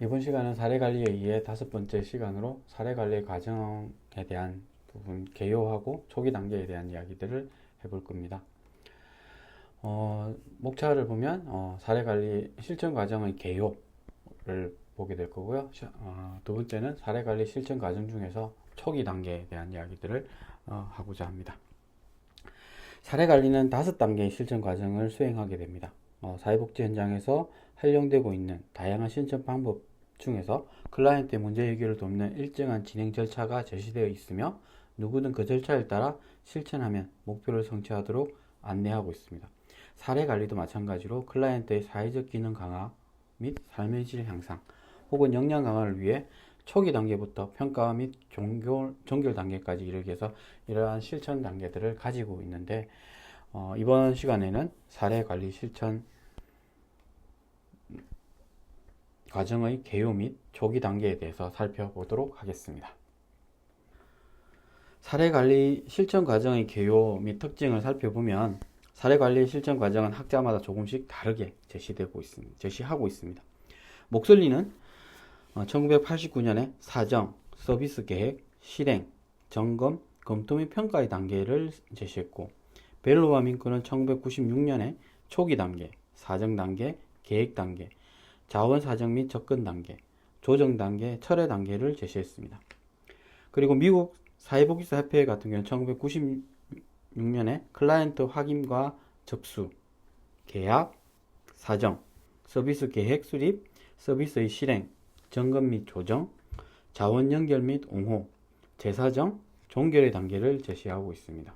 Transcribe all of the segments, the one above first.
이번 시간은 사례관리에 의해 다섯 번째 시간으로 사례관리 과정에 대한 부분, 개요하고 초기 단계에 대한 이야기들을 해볼 겁니다. 목차를 보면 사례관리 실천 과정의 개요를 보게 될 거고요. 두 번째는 사례관리 실천 과정 중에서 초기 단계에 대한 이야기들을 하고자 합니다. 사례관리는 다섯 단계의 실천 과정을 수행하게 됩니다. 사회복지 현장에서 활용되고 있는 다양한 실천 방법 중에서 클라이언트의 문제 해결을 돕는 일정한 진행 절차가 제시되어 있으며 누구든 그 절차에 따라 실천하면 목표를 성취하도록 안내하고 있습니다. 사례 관리도 마찬가지로 클라이언트의 사회적 기능 강화 및 삶의 질 향상 혹은 역량 강화를 위해 초기 단계부터 평가 및 종결 단계까지 이르기 위해서 이러한 실천 단계들을 가지고 있는데 이번 시간에는 사례 관리 실천 과정의 개요 및 초기 단계에 대해서 살펴보도록 하겠습니다. 사례관리 실천 과정의 개요 및 특징을 살펴보면 사례관리 실천 과정은 학자마다 조금씩 다르게 제시하고 있습니다. 목설리는 1989년에 사정, 서비스 계획, 실행, 점검, 검토 및 평가의 단계를 제시했고 벨로와 밍크는 1996년에 초기 단계, 사정 단계, 계획 단계, 자원 사정 및 접근 단계, 조정 단계, 철회 단계를 제시했습니다. 그리고 미국 사회복지사 협회 같은 경우는 1996년에 클라이언트 확인과 접수, 계약, 사정, 서비스 계획 수립, 서비스의 실행, 점검 및 조정, 자원 연결 및 옹호, 재사정, 종결의 단계를 제시하고 있습니다.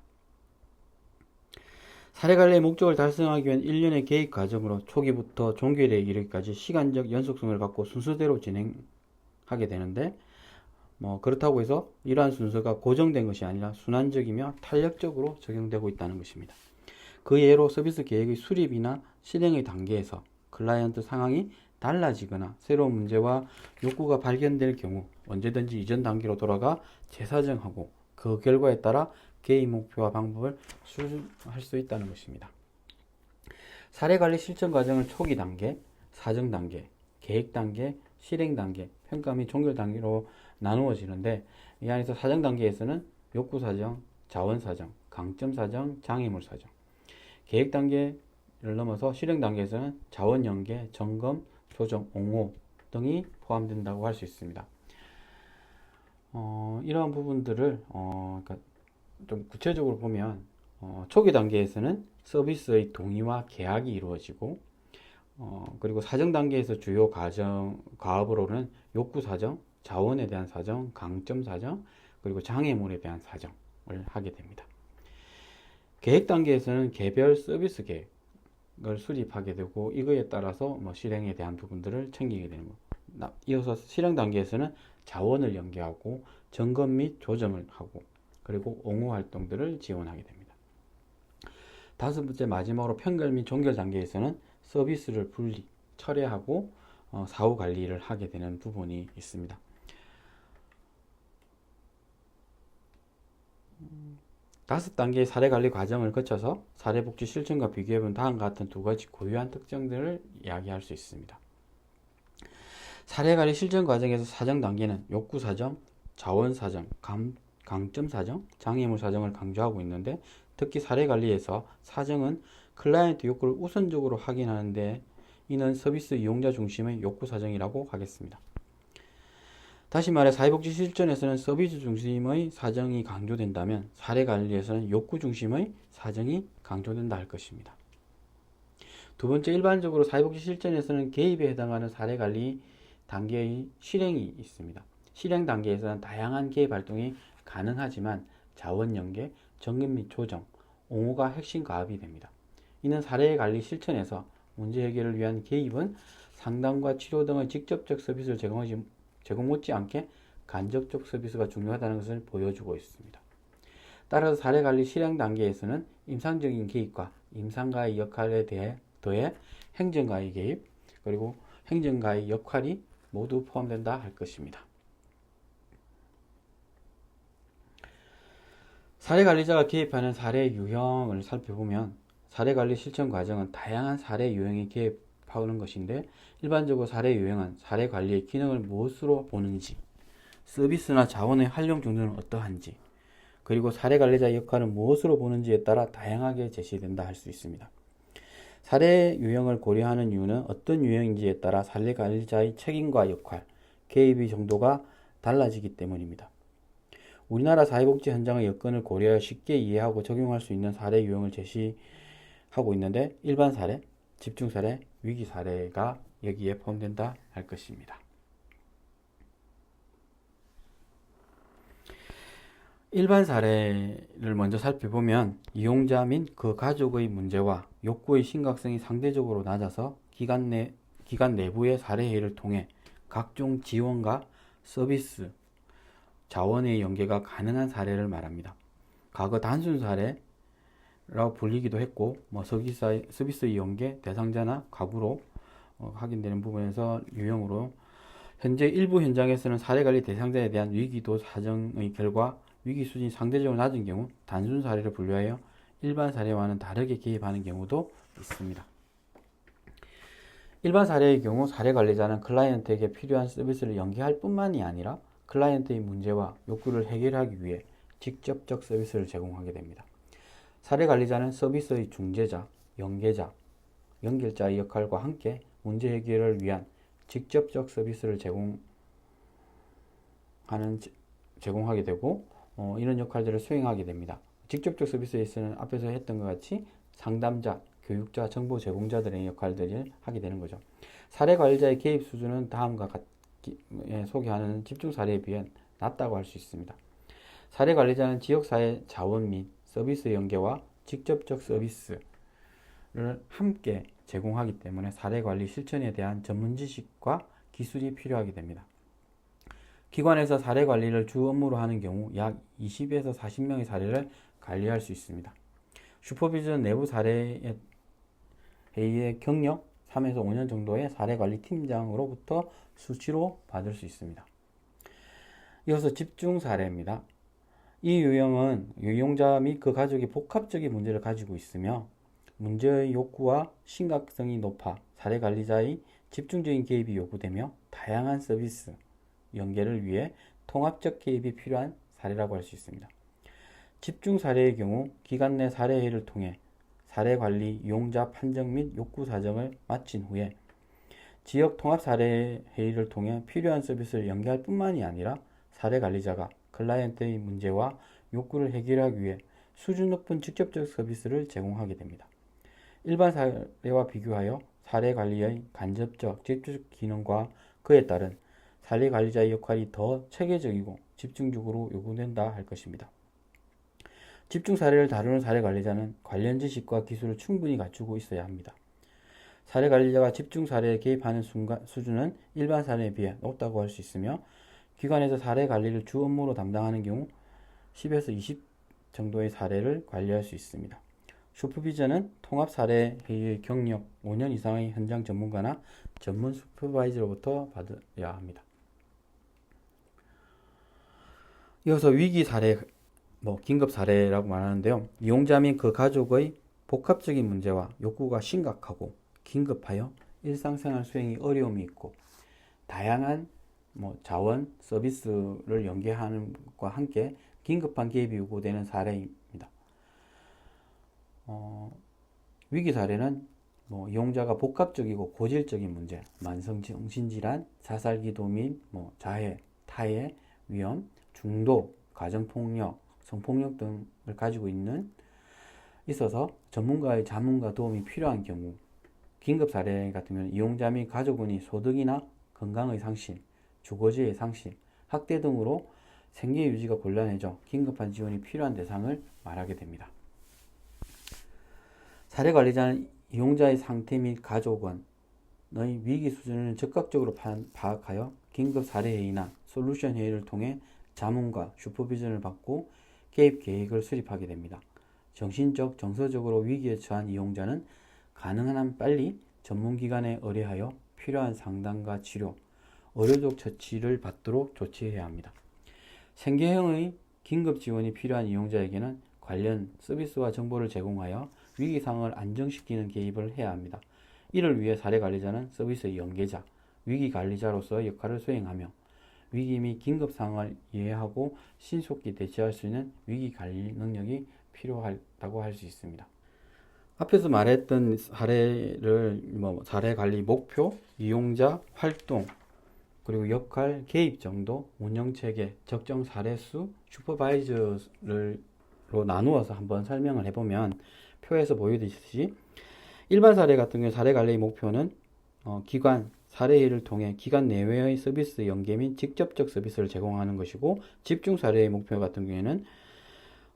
사례관리의 목적을 달성하기 위한 일련의 계획 과정으로 초기부터 종결에 이르기까지 시간적 연속성을 갖고 순서대로 진행하게 되는데 그렇다고 해서 이러한 순서가 고정된 것이 아니라 순환적이며 탄력적으로 적용되고 있다는 것입니다. 그 예로 서비스 계획의 수립이나 실행의 단계에서 클라이언트 상황이 달라지거나 새로운 문제와 욕구가 발견될 경우 언제든지 이전 단계로 돌아가 재사정하고 그 결과에 따라 개인 목표와 방법을 수정할 수 있다는 것입니다. 사례관리 실천 과정을 초기 단계, 사정 단계, 계획 단계, 실행 단계, 평가 및 종결 단계로 나누어지는데 이 안에서 사정 단계에서는 욕구 사정, 자원 사정, 강점 사정, 장애물 사정, 계획 단계를 넘어서 실행 단계에서는 자원 연계, 점검, 조정, 옹호 등이 포함된다고 할 수 있습니다. 이러한 부분들을 그러니까 좀 구체적으로 보면 초기 단계에서는 서비스의 동의와 계약이 이루어지고 그리고 사정 단계에서 주요 과업으로는 욕구 사정, 자원에 대한 사정, 강점 사정, 그리고 장애물에 대한 사정을 하게 됩니다. 계획 단계에서는 개별 서비스 계획을 수립하게 되고 이거에 따라서 실행에 대한 부분들을 챙기게 되는 거. 이어서 실행 단계에서는 자원을 연계하고 점검 및 조정을 하고 그리고 옹호 활동들을 지원하게 됩니다. 다섯 번째 마지막으로 평결 및 종결 단계에서는 서비스를 분리, 철회하고 사후 관리를 하게 되는 부분이 있습니다. 다섯 단계의 사례관리 과정을 거쳐서 사례복지 실천과 비교해본 다음과 같은 두 가지 고유한 특징들을 이야기할 수 있습니다. 사례관리 실천 과정에서 사정 단계는 욕구 사정, 자원 사정, 강점 사정, 장애물 사정을 강조하고 있는데 특히 사례관리에서 사정은 클라이언트 욕구를 우선적으로 확인하는데 이는 서비스 이용자 중심의 욕구 사정이라고 하겠습니다. 다시 말해 사회복지 실천에서는 서비스 중심의 사정이 강조된다면 사례관리에서는 욕구 중심의 사정이 강조된다 할 것입니다. 두 번째, 일반적으로 사회복지 실천에서는 개입에 해당하는 사례관리 단계의 실행이 있습니다. 실행 단계에서는 다양한 개입 활동이 가능하지만 자원 연계, 점검 및 조정, 옹호가 핵심 과업이 됩니다. 이는 사례관리 실천에서 문제 해결을 위한 개입은 상담과 치료 등의 직접적 서비스를 제공 못지않게 간접적 서비스가 중요하다는 것을 보여주고 있습니다. 따라서 사례관리 실행 단계에서는 임상적인 개입과 임상가의 역할에 더해 행정가의 개입, 그리고 행정가의 역할이 모두 포함된다 할 것입니다. 사례관리자가 개입하는 사례 유형을 살펴보면 사례관리 실천 과정은 다양한 사례 유형에 개입하는 것인데 일반적으로 사례 유형은 사례 관리의 기능을 무엇으로 보는지, 서비스나 자원의 활용 정도는 어떠한지, 그리고 사례 관리자의 역할은 무엇으로 보는지에 따라 다양하게 제시된다 할 수 있습니다. 사례 유형을 고려하는 이유는 어떤 유형인지에 따라 사례 관리자의 책임과 역할, 개입의 정도가 달라지기 때문입니다. 우리나라 사회복지 현장의 여건을 고려하여 쉽게 이해하고 적용할 수 있는 사례 유형을 제시하고 있는데 일반 사례, 집중 사례, 위기 사례가 여기에 포함된다 할 것입니다. 일반 사례를 먼저 살펴보면 이용자 및 그 가족의 문제와 욕구의 심각성이 상대적으로 낮아서 기관 내부의 사례회의를 통해 각종 지원과 서비스, 자원의 연계가 가능한 사례를 말합니다. 과거 단순 사례라고 불리기도 했고, 서비스의 연계, 대상자나 가구로 확인되는 부분에서 유형으로 현재 일부 현장에서는 사례관리 대상자에 대한 위기도 사정의 결과 위기 수준이 상대적으로 낮은 경우 단순 사례를 분류하여 일반 사례와는 다르게 개입하는 경우도 있습니다. 일반 사례의 경우 사례 관리자는 클라이언트에게 필요한 서비스를 연계할 뿐만이 아니라 클라이언트의 문제와 욕구를 해결하기 위해 직접적 서비스를 제공하게 됩니다. 사례 관리자는 서비스의 중재자, 연계자, 연결자의 역할과 함께 문제 해결을 위한 직접적 서비스를 제공하게 되고 이런 역할들을 수행하게 됩니다. 직접적 서비스에서는 앞에서 했던 것 같이 상담자, 교육자, 정보 제공자들의 역할들을 하게 되는 거죠. 사례 관리자의 개입 수준은 다음과 같이 소개하는 집중 사례에 비해 낮다고 할 수 있습니다. 사례 관리자는 지역사회 자원 및 서비스 연계와 직접적 서비스를 함께 제공하기 때문에 사례 관리 실천에 대한 전문 지식과 기술이 필요하게 됩니다. 기관에서 사례 관리를 주 업무로 하는 경우 약 20에서 40명의 사례를 관리할 수 있습니다. 슈퍼비전 내부 사례 회의의 경력 3에서 5년 정도의 사례 관리 팀장으로부터 수시로 받을 수 있습니다. 이어서 집중 사례입니다. 이 유형은 이용자 및 그 가족이 복합적인 문제를 가지고 있으며 문제의 욕구와 심각성이 높아 사례 관리자의 집중적인 개입이 요구되며 다양한 서비스 연계를 위해 통합적 개입이 필요한 사례라고 할 수 있습니다. 집중 사례의 경우 기관 내 사례회의를 통해 사례 관리, 이용자 판정 및 욕구 사정을 마친 후에 지역 통합 사례 회의를 통해 필요한 서비스를 연계할 뿐만이 아니라 사례 관리자가 클라이언트의 문제와 욕구를 해결하기 위해 수준 높은 직접적 서비스를 제공하게 됩니다. 일반 사례와 비교하여 사례 관리의 간접적, 직접적 기능과 그에 따른 사례 관리자의 역할이 더 체계적이고 집중적으로 요구된다 할 것입니다. 집중 사례를 다루는 사례 관리자는 관련 지식과 기술을 충분히 갖추고 있어야 합니다. 사례 관리자가 집중 사례에 개입하는 수준은 일반 사례에 비해 높다고 할 수 있으며 기관에서 사례 관리를 주 업무로 담당하는 경우 10에서 20 정도의 사례를 관리할 수 있습니다. 슈퍼비전은 통합 사례 회의의 경력 5년 이상의 현장 전문가나 전문 슈퍼바이저로부터 받아야 합니다. 이어서 위기 사례, 긴급 사례라고 말하는데요. 이용자 및 그 가족의 복합적인 문제와 욕구가 심각하고 긴급하여 일상생활 수행이 어려움이 있고 다양한 자원, 서비스를 연계하는 것과 함께 긴급한 개입이 요구되는 사례입니다. 위기 사례는 이용자가 복합적이고 고질적인 문제, 만성 정신질환, 자살기도 및 자해, 타해, 위험, 중도, 가정폭력, 성폭력 등을 가지고 있어서 전문가의 자문과 도움이 필요한 경우 긴급 사례 같은 경우는 이용자 및 가족원이 소득이나 건강의 상실, 주거지의 상실, 학대 등으로 생계 유지가 곤란해져 긴급한 지원이 필요한 대상을 말하게 됩니다. 사례 관리자는 이용자의 상태 및 가족원의 위기 수준을 적극적으로 파악하여 긴급 사례 회의나 솔루션 회의를 통해 자문과 슈퍼비전을 받고 개입 계획을 수립하게 됩니다. 정신적, 정서적으로 위기에 처한 이용자는 가능한 한 빨리 전문기관에 의뢰하여 필요한 상담과 치료, 의료적 처치를 받도록 조치해야 합니다. 생계형의 긴급 지원이 필요한 이용자에게는 관련 서비스와 정보를 제공하여 위기 상황을 안정시키는 개입을 해야 합니다. 이를 위해 사례관리자는 서비스의 연계자, 위기관리자로서의 역할을 수행하며 위기 및 긴급 상황을 이해하고 신속히 대처할 수 있는 위기관리 능력이 필요하다고 할 수 있습니다. 앞에서 말했던 사례 관리 목표, 이용자, 활동, 그리고 역할, 개입 정도, 운영 체계, 적정 사례 수, 슈퍼바이저로 나누어서 한번 설명을 해보면 표에서 보여주듯이 일반 사례 같은 경우 사례 관리 목표는 기관 사례회의를 통해 기관 내외의 서비스 연계 및 직접적 서비스를 제공하는 것이고, 집중 사례의 목표 같은 경우에는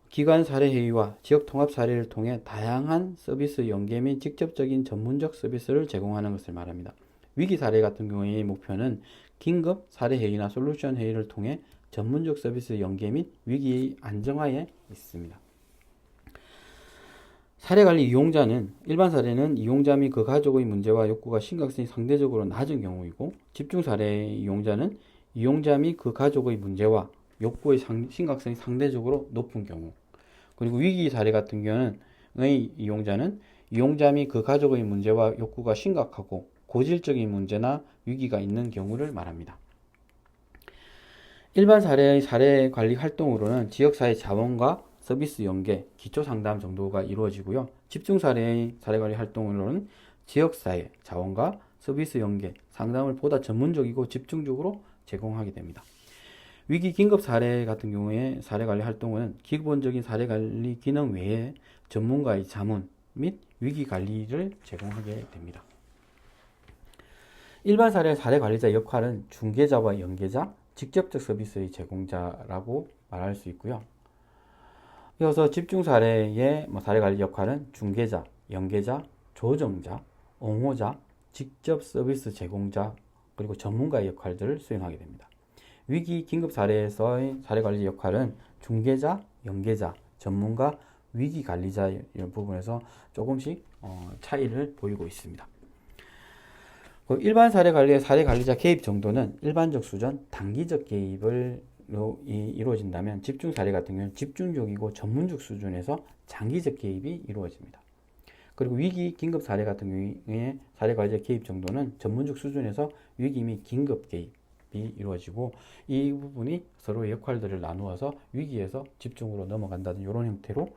기관 사례회의와 지역 통합 사례를 통해 다양한 서비스 연계 및 직접적인 전문적 서비스를 제공하는 것을 말합니다. 위기 사례 같은 경우의 목표는 긴급 사례회의나 솔루션 회의를 통해 전문적 서비스 연계 및 위기의 안정화에 있습니다. 사례관리 이용자는 일반 사례는 이용자 및 그 가족의 문제와 욕구가 심각성이 상대적으로 낮은 경우이고, 집중 사례 이용자는 이용자 및 그 가족의 문제와 욕구의 심각성이 상대적으로 높은 경우, 그리고 위기 사례 같은 경우는 이용자는 이용자 및 그 가족의 문제와 욕구가 심각하고 고질적인 문제나 위기가 있는 경우를 말합니다. 일반 사례의 사례 관리 활동으로는 지역사회 자원과 서비스 연계, 기초 상담 정도가 이루어지고요. 집중 사례의 사례 관리 활동으로는 지역사회 자원과 서비스 연계, 상담을 보다 전문적이고 집중적으로 제공하게 됩니다. 위기 긴급 사례 같은 경우에 사례 관리 활동은 기본적인 사례 관리 기능 외에 전문가의 자문 및 위기 관리를 제공하게 됩니다. 일반 사례 관리자 역할은 중개자와 연계자, 직접적 서비스의 제공자라고 말할 수 있고요. 이어서 집중 사례의 사례 관리 역할은 중개자, 연계자, 조정자, 옹호자, 직접 서비스 제공자, 그리고 전문가의 역할들을 수행하게 됩니다. 위기 긴급 사례에서의 사례 관리 역할은 중개자, 연계자, 전문가, 위기 관리자 이런 부분에서 조금씩 차이를 보이고 있습니다. 일반 사례 관리의 사례 관리자 개입 정도는 일반적 수준, 단기적 개입을 이루어진다면, 집중 사례 같은 경우는 집중적이고 전문적 수준에서 장기적 개입이 이루어집니다. 그리고 위기 긴급 사례 같은 경우에 사례 관리자 개입 정도는 전문적 수준에서 위기 및 긴급 개입이 이루어지고, 이 부분이 서로의 역할들을 나누어서 위기에서 집중으로 넘어간다는 이런 형태로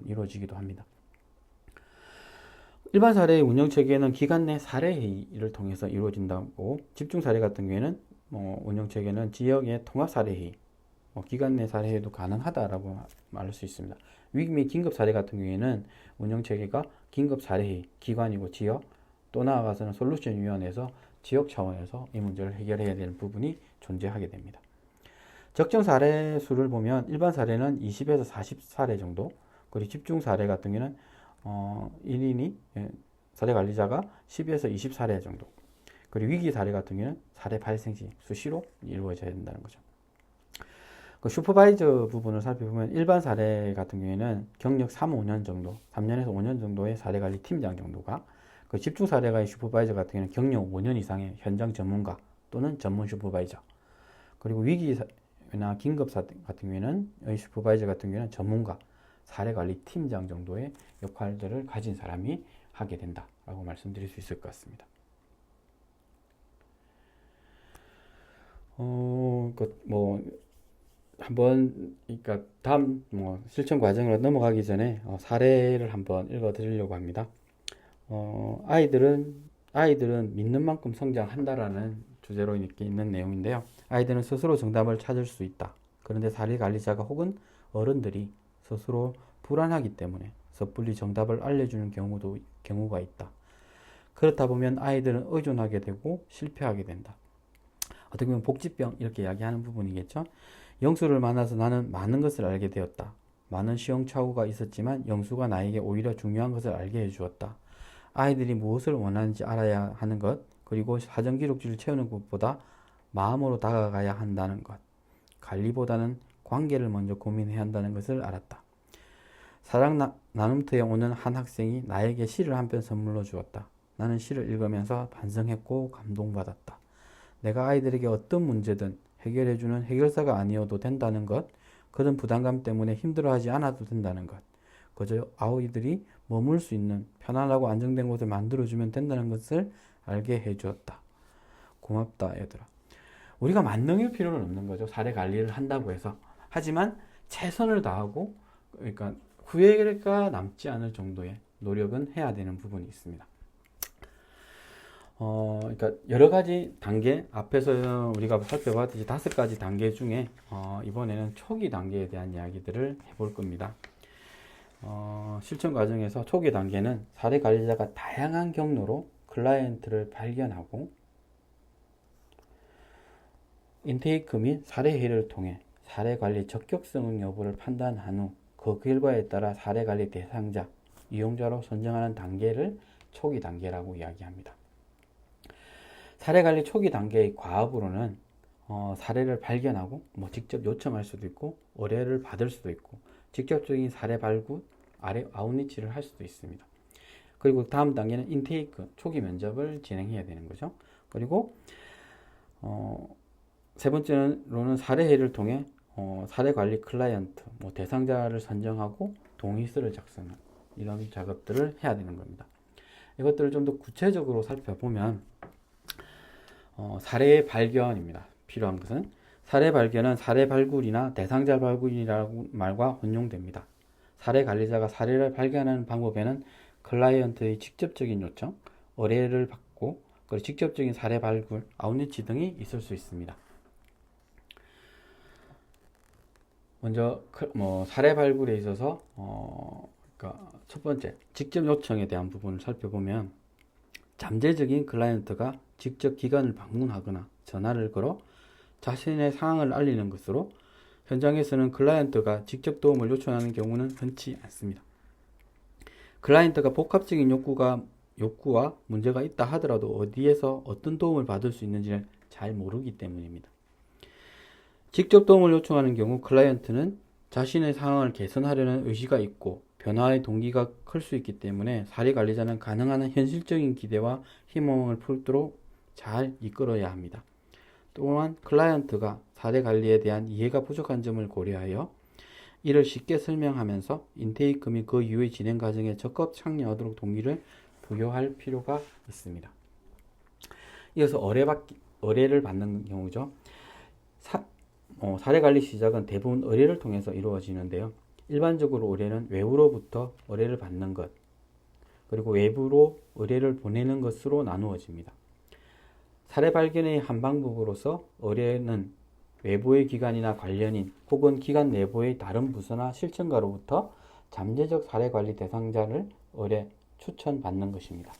이루어지기도 합니다. 일반 사례의 운영 체계는 기관 내 사례 회의를 통해서 이루어진다고, 집중 사례 같은 경우에는 운영 체계는 지역의 통합 사례 회의, 기관 내 사례 회의도 가능하다라고 말할 수 있습니다. 위기 및 긴급 사례 같은 경우에는 운영 체계가 긴급 사례 회의, 기관이고 지역, 또 나아가서는 솔루션 위원회에서 지역 차원에서 이 문제를 해결해야 되는 부분이 존재하게 됩니다. 적정 사례 수를 보면 일반 사례는 20에서 40 사례 정도, 그리고 집중 사례 같은 경우는 1인이 사례 관리자가 10에서 20 사례 정도, 그리고 위기 사례 같은 경우는 사례 발생 시 수시로 이루어져야 된다는 거죠. 그 슈퍼바이저 부분을 살펴보면 일반 사례 같은 경우에는 경력 3-5년 정도, 3년에서 5년 정도의 사례 관리 팀장 정도가, 그 집중 사례가의 슈퍼바이저 같은 경우는 경력 5년 이상의 현장 전문가 또는 전문 슈퍼바이저, 그리고 위기나 긴급 사례 같은 경우에는 이 슈퍼바이저 같은 경우는 전문가, 사례관리 팀장 정도의 역할들을 가진 사람이 하게 된다라고 말씀드릴 수 있을 것 같습니다. 그러니까 다음 실천 과정으로 넘어가기 전에 사례를 한번 읽어드리려고 합니다. 아이들은 믿는 만큼 성장한다라는 주제로 이렇게 있는 내용인데요. 아이들은 스스로 정답을 찾을 수 있다. 그런데 사례 관리자가 혹은 어른들이 스스로 불안하기 때문에 섣불리 정답을 알려주는 경우가 있다. 그렇다 보면 아이들은 의존하게 되고 실패하게 된다. 어떻게 보면 복지병 이렇게 이야기하는 부분이겠죠. 영수를 만나서 나는 많은 것을 알게 되었다. 많은 시행착오가 있었지만 영수가 나에게 오히려 중요한 것을 알게 해주었다. 아이들이 무엇을 원하는지 알아야 하는 것, 그리고 사전기록지를 채우는 것보다 마음으로 다가가야 한다는 것, 관리보다는 관계를 먼저 고민해야 한다는 것을 알았다. 사랑 나눔터에 오는 한 학생이 나에게 시를 한 편 선물로 주었다. 나는 시를 읽으면서 반성했고 감동받았다. 내가 아이들에게 어떤 문제든 해결해주는 해결사가 아니어도 된다는 것, 그런 부담감 때문에 힘들어하지 않아도 된다는 것, 그저 아이들이 머물 수 있는 편안하고 안정된 곳을 만들어주면 된다는 것을 알게 해주었다. 고맙다 얘들아. 우리가 만능일 필요는 없는 거죠. 사례 관리를 한다고 해서. 하지만 최선을 다하고 그러니까 후회가 남지 않을 정도의 노력은 해야 되는 부분이 있습니다. 그러니까 여러 가지 단계, 앞에서 우리가 살펴봤듯이 5가지 단계 중에 이번에는 초기 단계에 대한 이야기들을 해볼 겁니다. 실천 과정에서 초기 단계는 사례 관리자가 다양한 경로로 클라이언트를 발견하고 인테이크 및 사례 회의를 통해 사례 관리 적격성 여부를 판단한 후 그 결과에 따라 사례 관리 대상자, 이용자로 선정하는 단계를 초기 단계라고 이야기합니다. 사례 관리 초기 단계의 과업으로는 사례를 발견하고 직접 요청할 수도 있고 의뢰를 받을 수도 있고 직접적인 사례 발굴, 아웃리치를 할 수도 있습니다. 그리고 다음 단계는 인테이크, 초기 면접을 진행해야 되는 거죠. 그리고 세 번째로는 사례회를 통해 사례 관리 클라이언트, 대상자를 선정하고 동의서를 작성하는 이런 작업들을 해야 되는 겁니다. 이것들을 좀 더 구체적으로 살펴보면 사례 발견입니다. 필요한 것은 사례 발견은 사례 발굴이나 대상자 발굴이라는 말과 혼용됩니다. 사례 관리자가 사례를 발견하는 방법에는 클라이언트의 직접적인 요청, 의뢰를 받고 그리고 직접적인 사례 발굴, 아웃리치 등이 있을 수 있습니다. 먼저 사례 발굴에 있어서 그러니까 첫 번째 직접 요청에 대한 부분을 살펴보면 잠재적인 클라이언트가 직접 기관을 방문하거나 전화를 걸어 자신의 상황을 알리는 것으로 현장에서는 클라이언트가 직접 도움을 요청하는 경우는 흔치 않습니다. 클라이언트가 복합적인 욕구와 문제가 있다 하더라도 어디에서 어떤 도움을 받을 수 있는지를 잘 모르기 때문입니다. 직접 도움을 요청하는 경우 클라이언트는 자신의 상황을 개선하려는 의지가 있고 변화의 동기가 클 수 있기 때문에 사례 관리자는 가능한 현실적인 기대와 희망을 품도록 잘 이끌어야 합니다. 또한 클라이언트가 사례 관리에 대한 이해가 부족한 점을 고려하여 이를 쉽게 설명하면서 인테이크 및 그 이후의 진행 과정에 적극 참여하도록 동기를 부여할 필요가 있습니다. 이어서 의뢰를 받는 경우죠. 사례 관리 시작은 대부분 의뢰를 통해서 이루어지는데요. 일반적으로 의뢰는 외부로부터 의뢰를 받는 것, 그리고 외부로 의뢰를 보내는 것으로 나누어집니다. 사례 발견의 한 방법으로서 의뢰는 외부의 기관이나 관련인 혹은 기관 내부의 다른 부서나 실천가로부터 잠재적 사례 관리 대상자를 의뢰, 추천받는 것입니다.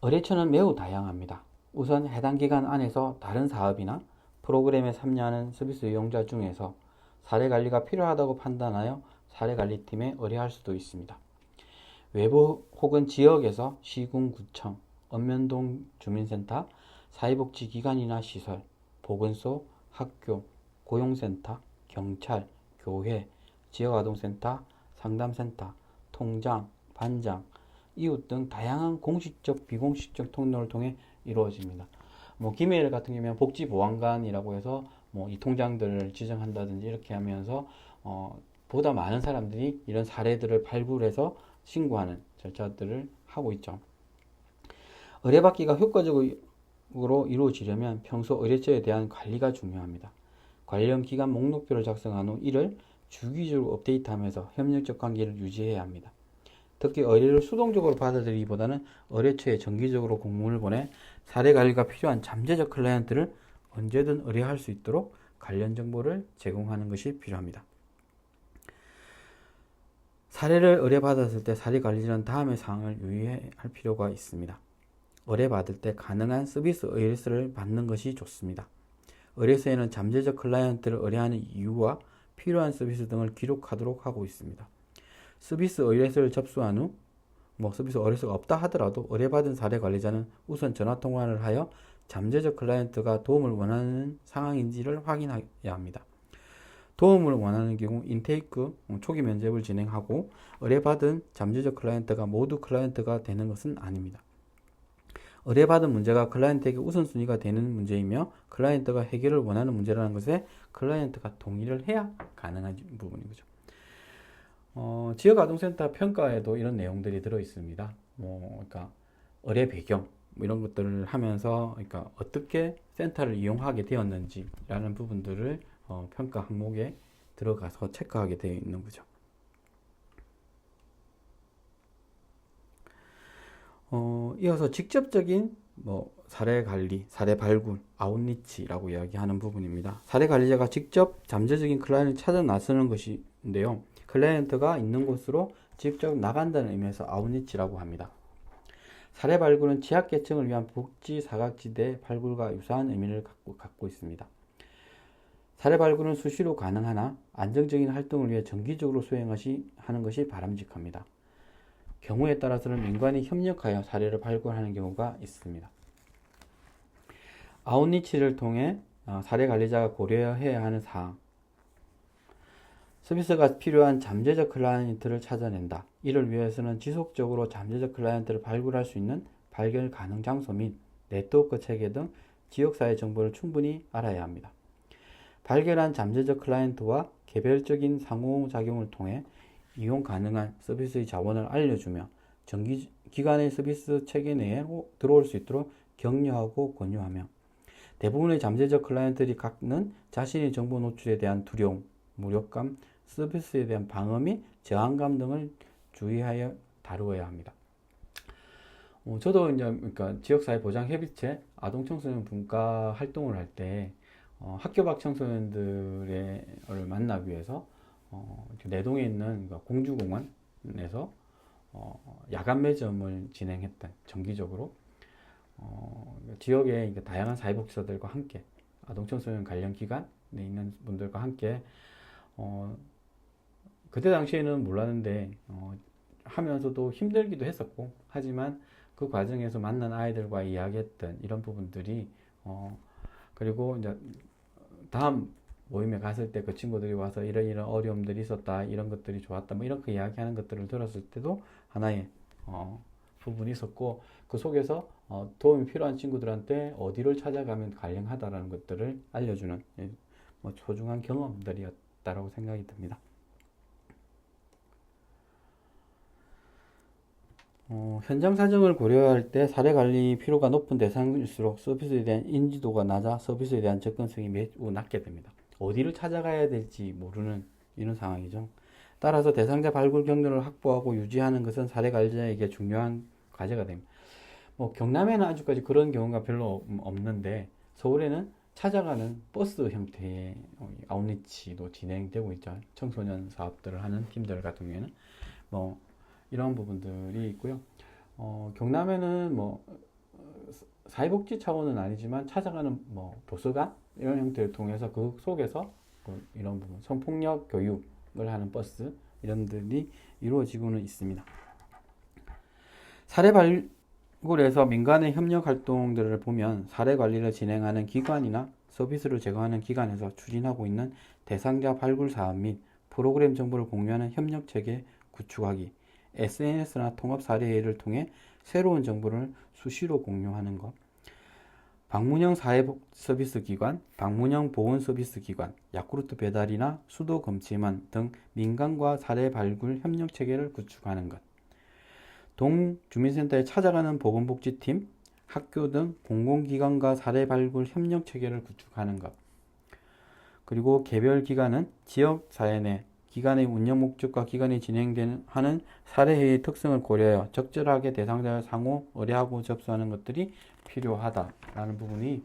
의뢰처는 매우 다양합니다. 우선 해당 기관 안에서 다른 사업이나 프로그램에 참여하는 서비스 이용자 중에서 사례 관리가 필요하다고 판단하여 사례 관리팀에 의뢰할 수도 있습니다. 외부 혹은 지역에서 시군, 구청, 읍면동 주민센터, 사회복지기관이나 시설, 보건소, 학교, 고용센터, 경찰, 교회, 지역아동센터, 상담센터, 통장, 반장, 이웃 등 다양한 공식적, 비공식적 통로를 통해 이루어집니다. 기메일 같은 경우는 복지보안관이라고 해서 이 통장들을 지정한다든지 이렇게 하면서 보다 많은 사람들이 이런 사례들을 발굴해서 신고하는 절차들을 하고 있죠. 의뢰받기가 효과적으로 이루어지려면 평소 의뢰처에 대한 관리가 중요합니다. 관련 기관 목록표를 작성한 후 이를 주기적으로 업데이트하면서 협력적 관계를 유지해야 합니다. 특히 의뢰를 수동적으로 받아들이기보다는 의뢰처에 정기적으로 공문을 보내 사례 관리가 필요한 잠재적 클라이언트를 언제든 의뢰할 수 있도록 관련 정보를 제공하는 것이 필요합니다. 사례를 의뢰받았을 때 사례 관리자는 다음의 사항을 유의할 필요가 있습니다. 의뢰받을 때 가능한 서비스 의뢰서를 받는 것이 좋습니다. 의뢰서에는 잠재적 클라이언트를 의뢰하는 이유와 필요한 서비스 등을 기록하도록 하고 있습니다. 서비스 의뢰서를 접수한 후 서비스 의뢰서가 없다 하더라도 의뢰받은 사례 관리자는 우선 전화 통화를 하여 잠재적 클라이언트가 도움을 원하는 상황인지를 확인해야 합니다. 도움을 원하는 경우 인테이크, 초기 면접을 진행하고 의뢰받은 잠재적 클라이언트가 모두 클라이언트가 되는 것은 아닙니다. 의뢰받은 문제가 클라이언트에게 우선순위가 되는 문제이며 클라이언트가 해결을 원하는 문제라는 것에 클라이언트가 동의를 해야 가능한 부분인 거죠. 지역아동센터 평가에도 이런 내용들이 들어 있습니다. 그러니까 의뢰 배경 뭐 이런 것들을 하면서 그러니까 어떻게 센터를 이용하게 되었는지라는 부분들을 평가 항목에 들어가서 체크하게 되어 있는 거죠. 이어서 직접적인 사례 관리, 사례 발굴, 아웃리치라고 이야기하는 부분입니다. 사례 관리자가 직접 잠재적인 클라이언을 찾아 나서는 것인데요. 클라이언트가 있는 곳으로 직접 나간다는 의미에서 아웃리치라고 합니다. 사례 발굴은 취약계층을 위한 복지 사각지대 발굴과 유사한 의미를 갖고 있습니다. 사례 발굴은 수시로 가능하나 안정적인 활동을 위해 정기적으로 수행하는 것이 바람직합니다. 경우에 따라서는 민관이 협력하여 사례를 발굴하는 경우가 있습니다. 아웃리치를 통해 사례 관리자가 고려해야 하는 사항. 서비스가 필요한 잠재적 클라이언트를 찾아낸다. 이를 위해서는 지속적으로 잠재적 클라이언트를 발굴할 수 있는 발견 가능 장소 및 네트워크 체계 등 지역사회 정보를 충분히 알아야 합니다. 발견한 잠재적 클라이언트와 개별적인 상호작용을 통해 이용 가능한 서비스의 자원을 알려주며 정기기관의 서비스 체계 내에 들어올 수 있도록 격려하고 권유하며 대부분의 잠재적 클라이언트들이 갖는 자신의 정보 노출에 대한 두려움, 무력감, 서비스에 대한 방어 및 저항감 등을 주의하여 다루어야 합니다. 저도 이제 그러니까 지역사회 보장 협의체 아동 청소년 분과 활동을 할 때 학교 밖 청소년들을 만나기 위해서 내동에 있는 공주공원에서 야간 매점을 진행했던 정기적으로 지역의 다양한 사회복지사들과 함께 아동 청소년 관련 기관에 있는 분들과 함께 그때 당시에는 몰랐는데 하면서도 힘들기도 했었고 하지만 그 과정에서 만난 아이들과 이야기했던 이런 부분들이 그리고 이제 다음 모임에 갔을 때 그 친구들이 와서 이런 어려움들이 있었다 이런 것들이 좋았다 뭐 이렇게 이야기하는 것들을 들었을 때도 하나의 부분이 있었고 그 속에서 도움이 필요한 친구들한테 어디를 찾아가면 가능하다라는 것들을 알려주는 소중한 경험들이었다라고 생각이 듭니다. 현장 사정을 고려할 때 사례 관리 필요가 높은 대상일수록 서비스에 대한 인지도가 낮아 서비스에 대한 접근성이 매우 낮게 됩니다. 어디를 찾아가야 될지 모르는 이런 상황이죠. 따라서 대상자 발굴 경로를 확보하고 유지하는 것은 사례 관리자에게 중요한 과제가 됩니다. 경남에는 아직까지 그런 경우가 별로 없는데 서울에는 찾아가는 버스 형태의 아웃리치도 진행되고 있죠. 청소년 사업들을 하는 팀들 같은 경우에는 이런 부분들이 있고요. 경남에는 사회복지 차원은 아니지만 찾아가는 도서관 이런 형태를 통해서 그 속에서 이런 부분 성폭력 교육을 하는 버스 이런 들이 이루어지고는 있습니다. 사례 발굴에서 민간의 협력 활동들을 보면 사례 관리를 진행하는 기관이나 서비스를 제공하는 기관에서 추진하고 있는 대상자 발굴 사업 및 프로그램 정보를 공유하는 협력 체계 구축하기, SNS나 통합 사례회의를 통해 새로운 정보를 수시로 공유하는 것, 방문형 사회 서비스 기관, 방문형 보건 서비스 기관, 야쿠르트 배달이나 수도 검침원 등 민간과 사례 발굴 협력 체계를 구축하는 것, 동주민센터에 찾아가는 보건복지팀, 학교 등 공공기관과 사례 발굴 협력 체계를 구축하는 것, 그리고 개별 기관은 지역 사회 내 기관의 운영 목적과 기관이 진행하는 사례회의 특성을 고려하여 적절하게 대상자를 상호 의뢰하고 접수하는 것들이 필요하다라는 부분이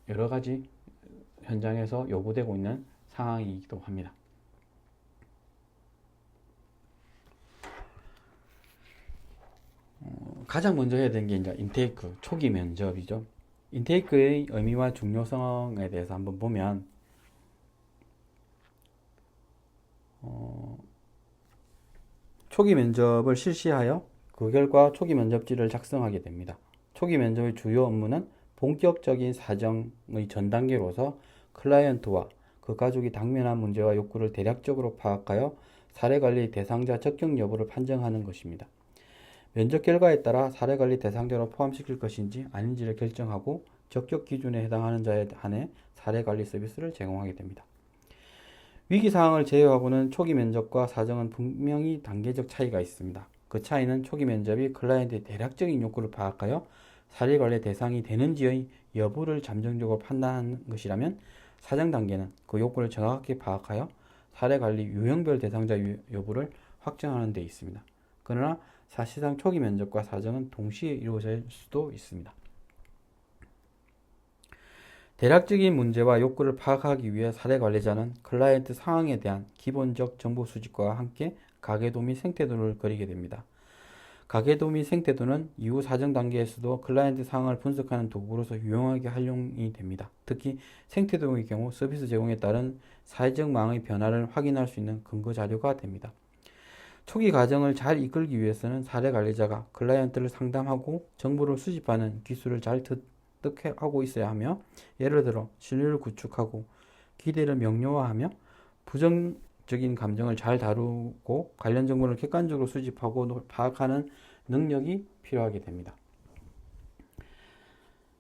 여러 가지 현장에서 요구되고 있는 상황이기도 합니다. 가장 먼저 해야 되는 게 이제 인테이크 초기 면접이죠. 인테이크의 의미와 중요성에 대해서 한번 보면 초기 면접을 실시하여 그 결과 초기 면접지를 작성하게 됩니다. 초기 면접의 주요 업무는 본격적인 사정의 전 단계로서 클라이언트와 그 가족이 당면한 문제와 욕구를 대략적으로 파악하여 사례관리 대상자 적격 여부를 판정하는 것입니다. 면접 결과에 따라 사례관리 대상자로 포함시킬 것인지 아닌지를 결정하고 적격 기준에 해당하는 자에 한해 사례관리 서비스를 제공하게 됩니다. 위기 상황을 제외하고는 초기 면접과 사정은 분명히 단계적 차이가 있습니다. 그 차이는 초기 면접이 클라이언트의 대략적인 욕구를 파악하여 사례 관리 대상이 되는지의 여부를 잠정적으로 판단하는 것이라면, 사정 단계는 그 욕구를 정확하게 파악하여 사례 관리 유형별 대상자 여부를 확정하는 데 있습니다. 그러나 사실상 초기 면접과 사정은 동시에 이루어질 수도 있습니다. 대략적인 문제와 욕구를 파악하기 위해 사례 관리자는 클라이언트 상황에 대한 기본적 정보 수집과 함께 가계도 및 생태도를 그리게 됩니다. 가계도 및 생태도는 이후 사정 단계에서도 클라이언트 상황을 분석하는 도구로서 유용하게 활용이 됩니다. 특히 생태도의 경우 서비스 제공에 따른 사회적 망의 변화를 확인할 수 있는 근거 자료가 됩니다. 초기 과정을 잘 이끌기 위해서는 사례 관리자가 클라이언트를 상담하고 정보를 수집하는 기술을 잘 습득하고 있어야 하며, 예를 들어 신뢰를 구축하고 기대를 명료화하며 부정적인 감정을 잘 다루고 관련 정보를 객관적으로 수집하고 파악하는 능력이 필요하게 됩니다.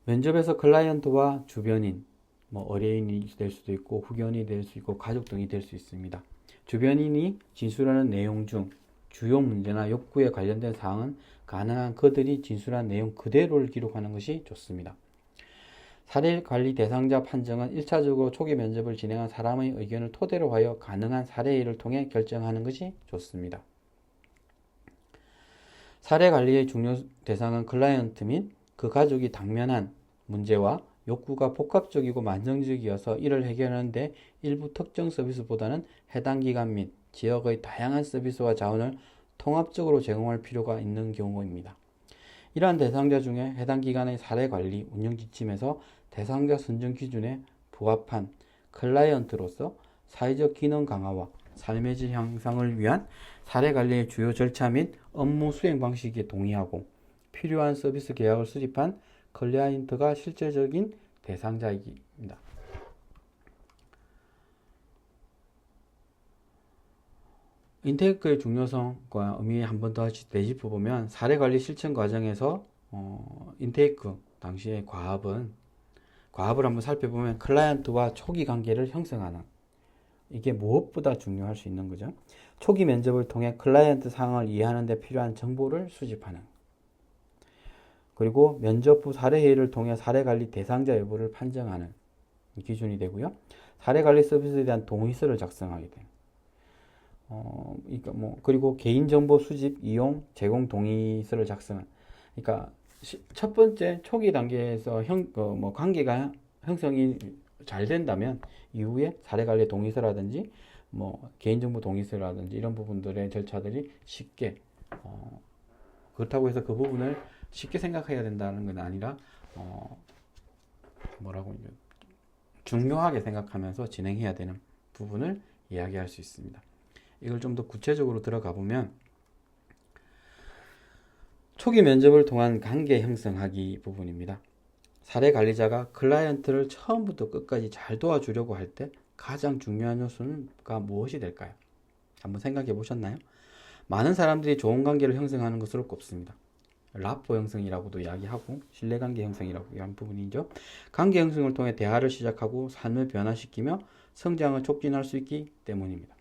면접에서 클라이언트와 주변인, 의뢰인이 될 수도 있고 후견이 될 수 있고 가족 등이 될 수 있습니다. 주변인이 진술하는 내용 중 주요 문제나 욕구에 관련된 사항은 가능한 그들이 진술한 내용 그대로를 기록하는 것이 좋습니다. 사례 관리 대상자 판정은 1차적으로 초기 면접을 진행한 사람의 의견을 토대로 하여 가능한 사례를 통해 결정하는 것이 좋습니다. 사례 관리의 중요 대상은 클라이언트 및 그 가족이 당면한 문제와 욕구가 복합적이고 만성적이어서 이를 해결하는 데 일부 특정 서비스보다는 해당 기관 및 지역의 다양한 서비스와 자원을 통합적으로 제공할 필요가 있는 경우입니다. 이러한 대상자 중에 해당 기관의 사례 관리 운영 지침에서 대상자 선정 기준에 부합한 클라이언트로서 사회적 기능 강화와 삶의 질 향상을 위한 사례 관리의 주요 절차 및 업무 수행 방식에 동의하고 필요한 서비스 계약을 수립한 클라이언트가 실제적인 대상자입니다. 인테이크의 중요성과 의미 한 번 더 되짚어보면, 사례 관리 실천 과정에서 인테이크 당시의 과업을 한번 살펴보면 클라이언트와 초기 관계를 형성하는, 이게 무엇보다 중요할 수 있는 거죠. 초기 면접을 통해 클라이언트 상황을 이해하는 데 필요한 정보를 수집하는, 그리고 면접 후 사례 회의를 통해 사례 관리 대상자 여부를 판정하는 기준이 되고요. 사례 관리 서비스에 대한 동의서를 작성하게 됩니다. 그리고 개인정보 수집, 이용, 제공 동의서를 작성한. 그러니까 첫 번째 초기 단계에서 관계가 형성이 잘 된다면 이후에 사례관리 동의서라든지 개인정보 동의서라든지 이런 부분들의 절차들이 쉽게 그렇다고 해서 그 부분을 쉽게 생각해야 된다는 건 아니라 중요하게 생각하면서 진행해야 되는 부분을 이야기할 수 있습니다. 이걸 좀 더 구체적으로 들어가 보면, 초기 면접을 통한 관계 형성하기 부분입니다. 사례 관리자가 클라이언트를 처음부터 끝까지 잘 도와주려고 할 때 가장 중요한 요소가 무엇이 될까요? 한번 생각해 보셨나요? 많은 사람들이 좋은 관계를 형성하는 것으로 꼽습니다. 라포 형성이라고도 이야기하고 신뢰관계 형성이라고 하는 부분이죠. 관계 형성을 통해 대화를 시작하고 삶을 변화시키며 성장을 촉진할 수 있기 때문입니다.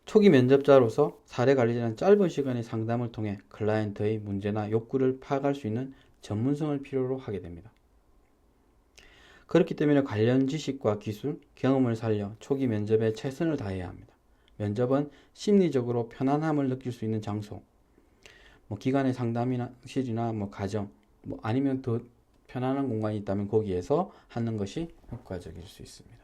초기 면접자로서 사례 관리자는 짧은 시간의 상담을 통해 클라이언트의 문제나 욕구를 파악할 수 있는 전문성을 필요로 하게 됩니다. 그렇기 때문에 관련 지식과 기술, 경험을 살려 초기 면접에 최선을 다해야 합니다. 면접은 심리적으로 편안함을 느낄 수 있는 장소, 기관의 상담실이나 가정, 아니면 더 편안한 공간이 있다면 거기에서 하는 것이 효과적일 수 있습니다.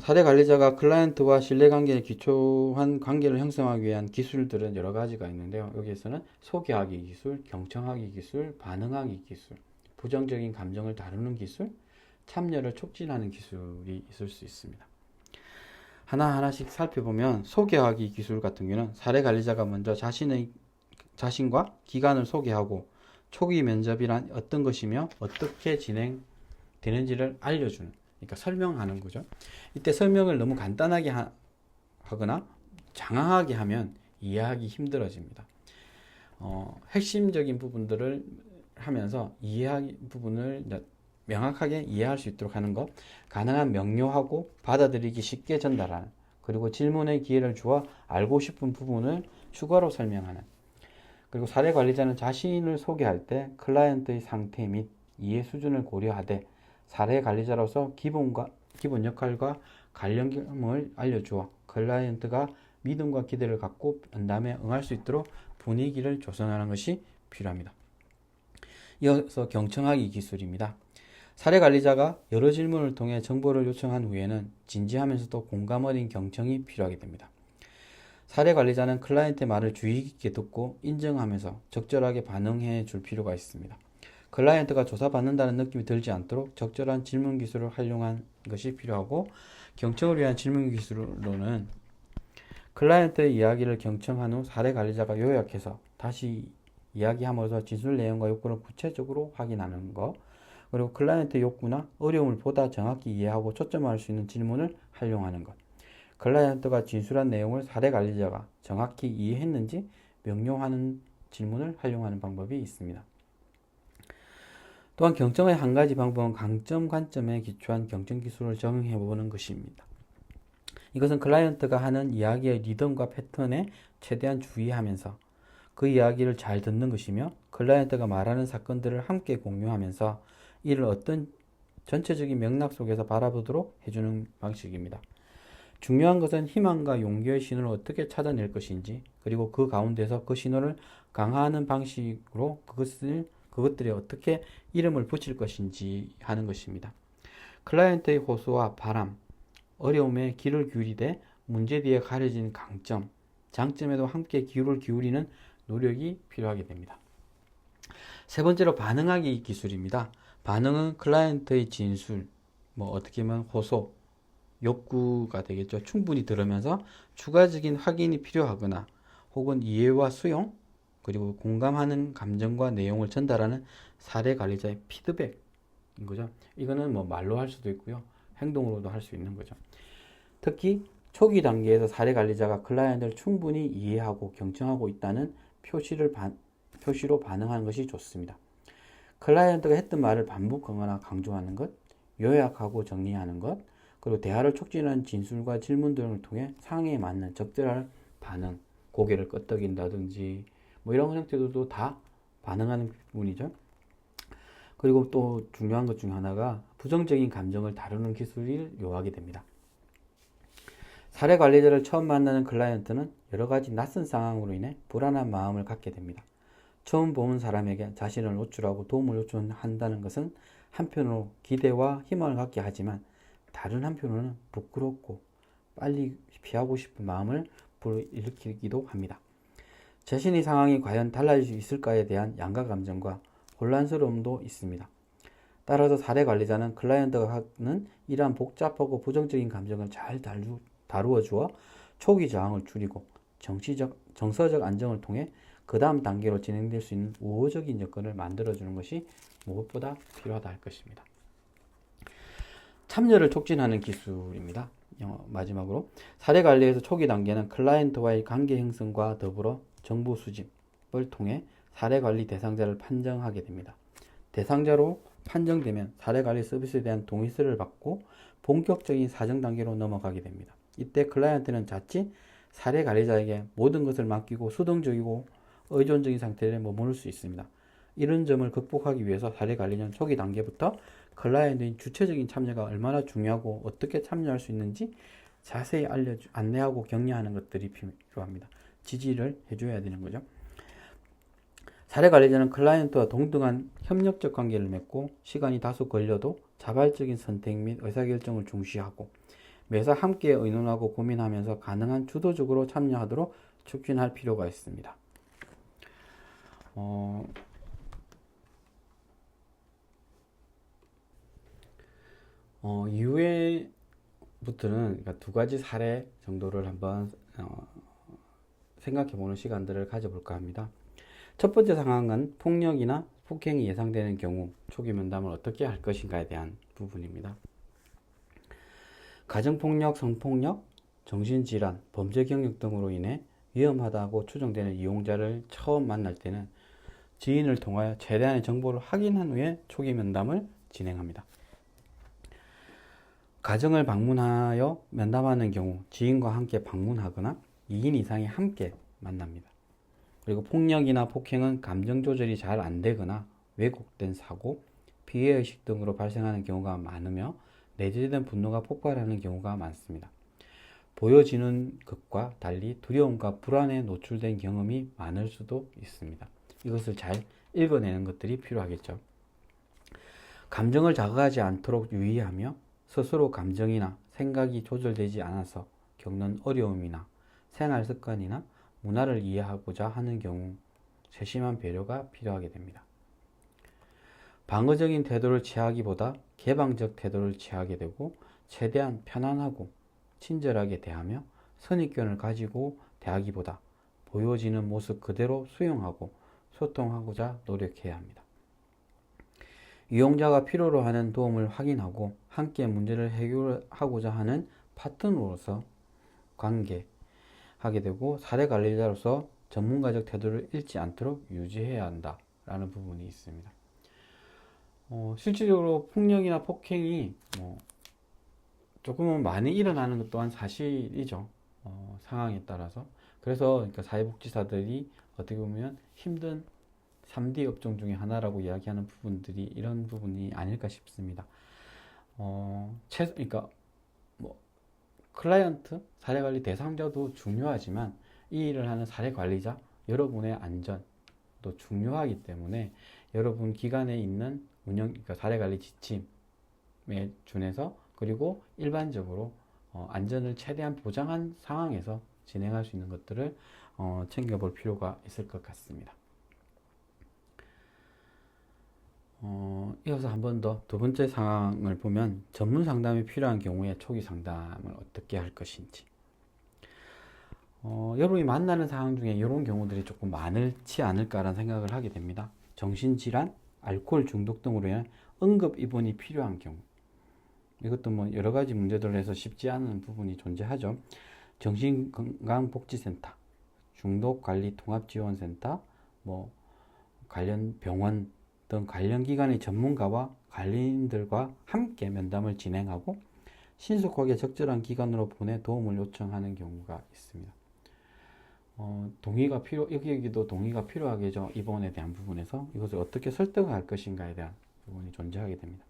사례 관리자가 클라이언트와 신뢰관계에 기초한 관계를 형성하기 위한 기술들은 여러 가지가 있는데요. 여기에서는 소개하기 기술, 경청하기 기술, 반응하기 기술, 부정적인 감정을 다루는 기술, 참여를 촉진하는 기술이 있을 수 있습니다. 하나하나씩 살펴보면, 소개하기 기술 같은 경우는 사례 관리자가 먼저 자신과 기관을 소개하고 초기 면접이란 어떤 것이며 어떻게 진행되는지를 알려주는, 그러니까 설명하는 거죠. 이때 설명을 너무 간단하게 하거나 장황하게 하면 이해하기 힘들어집니다. 핵심적인 부분들을 하면서 이해하기 부분을 명확하게 이해할 수 있도록 하는 것, 가능한 명료하고 받아들이기 쉽게 전달하는, 그리고 질문의 기회를 주어 알고 싶은 부분을 추가로 설명하는, 그리고 사례 관리자는 자신을 소개할 때 클라이언트의 상태 및 이해 수준을 고려하되 사례 관리자로서 기본 역할과 관련점을 알려주어 클라이언트가 믿음과 기대를 갖고 면담에 응할 수 있도록 분위기를 조성하는 것이 필요합니다. 이어서 경청하기 기술입니다. 사례 관리자가 여러 질문을 통해 정보를 요청한 후에는 진지하면서도 공감 어린 경청이 필요하게 됩니다. 사례 관리자는 클라이언트의 말을 주의 깊게 듣고 인정하면서 적절하게 반응해 줄 필요가 있습니다. 클라이언트가 조사받는다는 느낌이 들지 않도록 적절한 질문 기술을 활용한 것이 필요하고, 경청을 위한 질문 기술로는 클라이언트의 이야기를 경청한 후 사례 관리자가 요약해서 다시 이야기함으로써 진술 내용과 욕구를 구체적으로 확인하는 것, 그리고 클라이언트의 욕구나 어려움을 보다 정확히 이해하고 초점화할 수 있는 질문을 활용하는 것, 클라이언트가 진술한 내용을 사례 관리자가 정확히 이해했는지 명료하는 질문을 활용하는 방법이 있습니다. 또한 경청의 한 가지 방법은 강점, 관점에 기초한 경청 기술을 적용해 보는 것입니다. 이것은 클라이언트가 하는 이야기의 리듬과 패턴에 최대한 주의하면서 그 이야기를 잘 듣는 것이며, 클라이언트가 말하는 사건들을 함께 공유하면서 이를 어떤 전체적인 맥락 속에서 바라보도록 해주는 방식입니다. 중요한 것은 희망과 용기의 신호를 어떻게 찾아낼 것인지, 그리고 그 가운데서 그 신호를 강화하는 방식으로 그것들에 어떻게 이름을 붙일 것인지 하는 것입니다. 클라이언트의 호소와 바람, 어려움에 귀를 기울이되 문제 뒤에 가려진 강점, 장점에도 함께 귀를 기울이는 노력이 필요하게 됩니다. 세 번째로 반응하기 기술입니다. 반응은 클라이언트의 진술, 어떻게 보면 호소, 욕구가 되겠죠. 충분히 들으면서 추가적인 확인이 필요하거나 혹은 이해와 수용, 그리고 공감하는 감정과 내용을 전달하는 사례 관리자의 피드백인 거죠. 이거는 말로 할 수도 있고요. 행동으로도 할 수 있는 거죠. 특히 초기 단계에서 사례 관리자가 클라이언트를 충분히 이해하고 경청하고 있다는 표시로 반응하는 것이 좋습니다. 클라이언트가 했던 말을 반복하거나 강조하는 것, 요약하고 정리하는 것, 그리고 대화를 촉진하는 진술과 질문 등을 통해 상황에 맞는 적절한 반응, 고개를 끄덕인다든지 이런 형태로도 다 반응하는 부분이죠. 그리고 또 중요한 것 중 하나가 부정적인 감정을 다루는 기술을 요하게 됩니다. 사례 관리자를 처음 만나는 클라이언트는 여러 가지 낯선 상황으로 인해 불안한 마음을 갖게 됩니다. 처음 보는 사람에게 자신을 노출하고 도움을 요청한다는 것은 한편으로 기대와 희망을 갖게 하지만, 다른 한편으로는 부끄럽고 빨리 피하고 싶은 마음을 불러일으키기도 합니다. 자신의 상황이 과연 달라질 수 있을까에 대한 양가 감정과 혼란스러움도 있습니다. 따라서 사례 관리자는 클라이언트가 하는 이러한 복잡하고 부정적인 감정을 잘 다루어 주어 초기 저항을 줄이고 정서적 안정을 통해 그 다음 단계로 진행될 수 있는 우호적인 여건을 만들어주는 것이 무엇보다 필요하다 할 것입니다. 참여를 촉진하는 기술입니다. 마지막으로 사례 관리에서 초기 단계는 클라이언트와의 관계 형성과 더불어 정보 수집을 통해 사례 관리 대상자를 판정하게 됩니다. 대상자로 판정되면 사례 관리 서비스에 대한 동의서를 받고 본격적인 사정 단계로 넘어가게 됩니다. 이때 클라이언트는 자칫 사례 관리자에게 모든 것을 맡기고 수동적이고 의존적인 상태에 머무를 수 있습니다. 이런 점을 극복하기 위해서 사례 관리는 초기 단계부터 클라이언트의 주체적인 참여가 얼마나 중요하고 어떻게 참여할 수 있는지 자세히 안내하고 격려하는 것들이 필요합니다. 지지를 해줘야 되는 거죠. 사례 관리자는 클라이언트와 동등한 협력적 관계를 맺고 시간이 다소 걸려도 자발적인 선택 및 의사결정을 중시하고 매사 함께 의논하고 고민하면서 가능한 주도적으로 참여하도록 촉진할 필요가 있습니다. 이후에부터는 두 가지 사례 정도를 한번 생각해보는 시간들을 가져볼까 합니다. 첫 번째 상황은 폭력이나 폭행이 예상되는 경우 초기 면담을 어떻게 할 것인가에 대한 부분입니다. 가정폭력, 성폭력, 정신질환, 범죄 경력 등으로 인해 위험하다고 추정되는 이용자를 처음 만날 때는 지인을 통하여 최대한의 정보를 확인한 후에 초기 면담을 진행합니다. 가정을 방문하여 면담하는 경우 지인과 함께 방문하거나 2인 이상이 함께 만납니다. 그리고 폭력이나 폭행은 감정 조절이 잘 안 되거나 왜곡된 사고, 피해의식 등으로 발생하는 경우가 많으며 내재된 분노가 폭발하는 경우가 많습니다. 보여지는 것과 달리 두려움과 불안에 노출된 경험이 많을 수도 있습니다. 이것을 잘 읽어내는 것들이 필요하겠죠. 감정을 자극하지 않도록 유의하며 스스로 감정이나 생각이 조절되지 않아서 겪는 어려움이나 생활 습관이나 문화를 이해하고자 하는 경우 세심한 배려가 필요하게 됩니다. 방어적인 태도를 취하기보다 개방적 태도를 취하게 되고 최대한 편안하고 친절하게 대하며 선입견을 가지고 대하기보다 보여지는 모습 그대로 수용하고 소통하고자 노력해야 합니다. 이용자가 필요로 하는 도움을 확인하고 함께 문제를 해결하고자 하는 파트너로서 관계하게 되고 사례 관리자로서 전문가적 태도를 잃지 않도록 유지해야 한다라는 부분이 있습니다. 실질적으로 폭력이나 폭행이 조금은 많이 일어나는 것 또한 사실이죠. 상황에 따라서. 그래서 그러니까 사회복지사들이 어떻게 보면 힘든 3D 업종 중에 하나라고 이야기하는 부분들이 이런 부분이 아닐까 싶습니다. 그러니까 클라이언트, 사례관리 대상자도 중요하지만 이 일을 하는 사례관리자, 여러분의 안전도 중요하기 때문에 여러분 기관에 있는 그러니까 사례관리 지침에 준해서 그리고 일반적으로 안전을 최대한 보장한 상황에서 진행할 수 있는 것들을 챙겨볼 필요가 있을 것 같습니다. 이어서 한 번 더 두 번째 상황을 보면 전문 상담이 필요한 경우에 초기 상담을 어떻게 할 것인지. 여러분이 만나는 상황 중에 이런 경우들이 조금 많지 않을까라는 생각을 하게 됩니다. 정신질환, 알코올 중독 등으로 인한 응급 입원이 필요한 경우. 이것도 여러 가지 문제들을 해서 쉽지 않은 부분이 존재하죠. 정신건강복지센터, 중독관리통합지원센터, 관련 병원 등 관련 기관의 전문가와 관리인들과 함께 면담을 진행하고 신속하게 적절한 기관으로 보내 도움을 요청하는 경우가 있습니다. 여기도 동의가 필요하겠죠. 입원에 대한 부분에서 이것을 어떻게 설득할 것인가에 대한 부분이 존재하게 됩니다.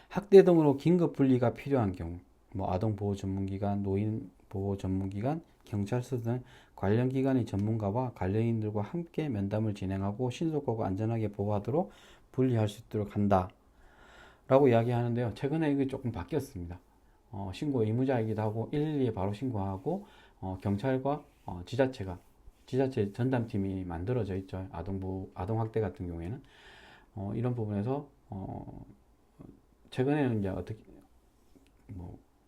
학대 등으로 긴급 분리가 필요한 경우, 아동보호전문기관, 노인보호전문기관, 경찰서 등 관련 기관의 전문가와 관련인들과 함께 면담을 진행하고 신속하고 안전하게 보호하도록 분리할 수 있도록 한다 라고 이야기하는데요. 최근에 이게 조금 바뀌었습니다. 신고 의무자이기도 하고 112에 바로 신고하고 경찰과 지자체 전담팀이 만들어져 있죠. 아동학대 같은 경우에는 이런 부분에서 최근에는 이제 어떻게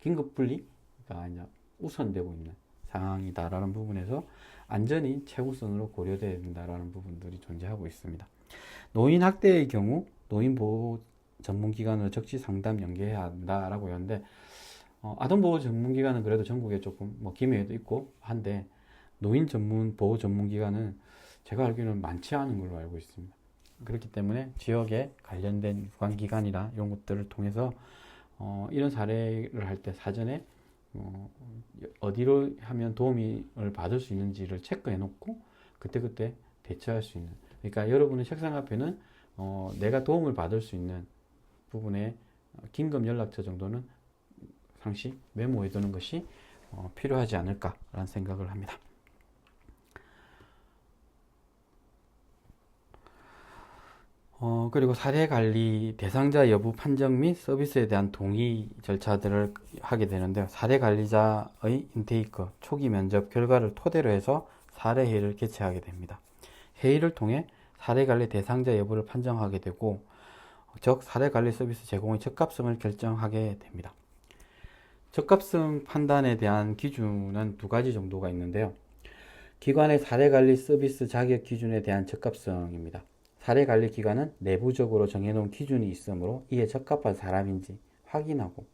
긴급 분리가 이제 우선되고 있는 상황이다라는 부분에서 안전이 최우선으로 고려되어야 된다라는 부분들이 존재하고 있습니다. 노인 학대의 경우 노인보호 전문기관으로 적시 상담 연계해야 한다라고 하는데 아동보호 전문기관은 그래도 전국에 조금 김해에도 있고 한데 노인 보호 전문기관은 제가 알기로는 많지 않은 걸로 알고 있습니다. 그렇기 때문에 지역에 관련된 유관기관이나 이런 것들을 통해서 이런 사례를 할 때 사전에 어디로 하면 도움을 받을 수 있는지를 체크해 놓고 그때그때 대처할 수 있는, 그러니까 여러분의 책상 앞에는 내가 도움을 받을 수 있는 부분에 긴급 연락처 정도는 상시 메모해 두는 것이 필요하지 않을까라는 생각을 합니다. 그리고 사례관리 대상자 여부 판정 및 서비스에 대한 동의 절차들을 하게 되는데요. 사례관리자의 인테이크, 초기 면접 결과를 토대로 해서 사례회의를 개최하게 됩니다. 회의를 통해 사례관리 대상자 여부를 판정하게 되고 즉 사례관리 서비스 제공의 적합성을 결정하게 됩니다. 적합성 판단에 대한 기준은 두 가지 정도가 있는데요. 기관의 사례관리 서비스 자격 기준에 대한 적합성입니다. 사례관리 기관은 내부적으로 정해놓은 기준이 있으므로 이에 적합한 사람인지 확인하고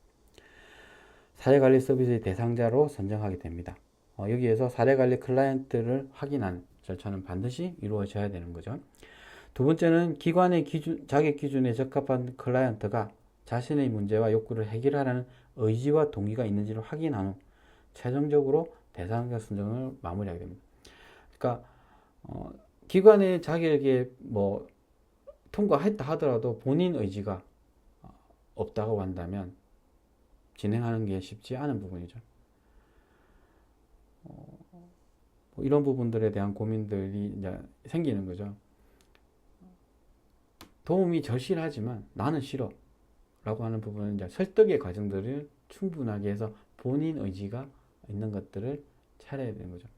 사례관리 서비스의 대상자로 선정하게 됩니다. 여기에서 사례관리 클라이언트를 확인하는 절차는 반드시 이루어져야 되는 거죠. 두 번째는 기관의 자격 기준에 적합한 클라이언트가 자신의 문제와 욕구를 해결하라는 의지와 동기가 있는지를 확인한 후 최종적으로 대상자 선정을 마무리하게 됩니다. 그러니까 기관의 자격에 뭐 통과했다 하더라도 본인 의지가 없다고 한다면 진행하는 게 쉽지 않은 부분이죠. 뭐 이런 부분들에 대한 고민들이 이제 생기는 거죠. 도움이 절실하지만 나는 싫어 라고 하는 부분은 이제 설득의 과정들을 충분하게 해서 본인 의지가 있는 것들을 차려야 되는 거죠.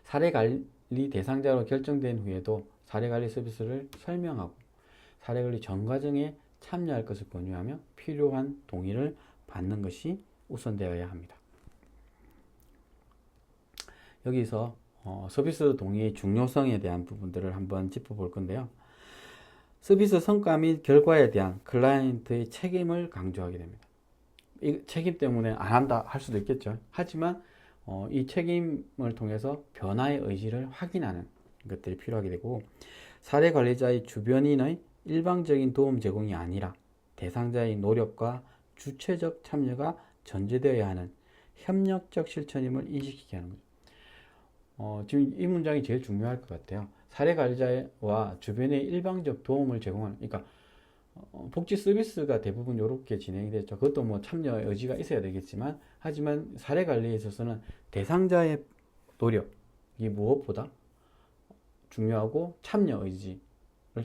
사례관리 대상자로 결정된 후에도 사례관리 서비스를 설명하고 사례관리 전 과정에 참여할 것을 권유하며 필요한 동의를 받는 것이 우선되어야 합니다. 여기서 서비스 동의의 중요성에 대한 부분들을 한번 짚어볼 건데요. 서비스 성과 및 결과에 대한 클라이언트의 책임을 강조하게 됩니다. 이 책임 때문에 안 한다 할 수도 있겠죠. 하지만 이 책임을 통해서 변화의 의지를 확인하는 것들이 필요하게 되고, 사례 관리자의 주변인의 일방적인 도움 제공이 아니라 대상자의 노력과 주체적 참여가 전제되어야 하는 협력적 실천임을 인식시키게 하는 거죠. 지금 이 문장이 제일 중요할 것 같아요. 사례 관리자와 주변의 일방적 도움을 제공하는, 그러니까 복지 서비스가 대부분 이렇게 진행이 됐죠. 그것도 뭐 참여의 의지가 있어야 되겠지만, 하지만 사례 관리에 있어서는 대상자의 노력이 무엇보다 중요하고 참여 의지를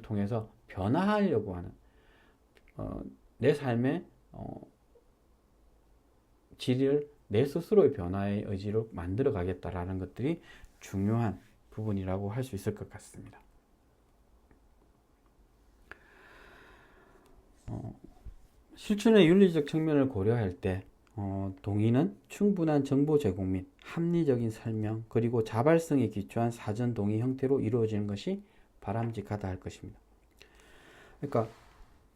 통해서 변화하려고 하는 내 삶의 질을 내 스스로의 변화의 의지로 만들어 가겠다라는 것들이 중요한 부분이라고 할 수 있을 것 같습니다. 실천의 윤리적 측면을 고려할 때 동의는 충분한 정보 제공 및 합리적인 설명, 그리고 자발성에 기초한 사전 동의 형태로 이루어지는 것이 바람직하다 할 것입니다. 그러니까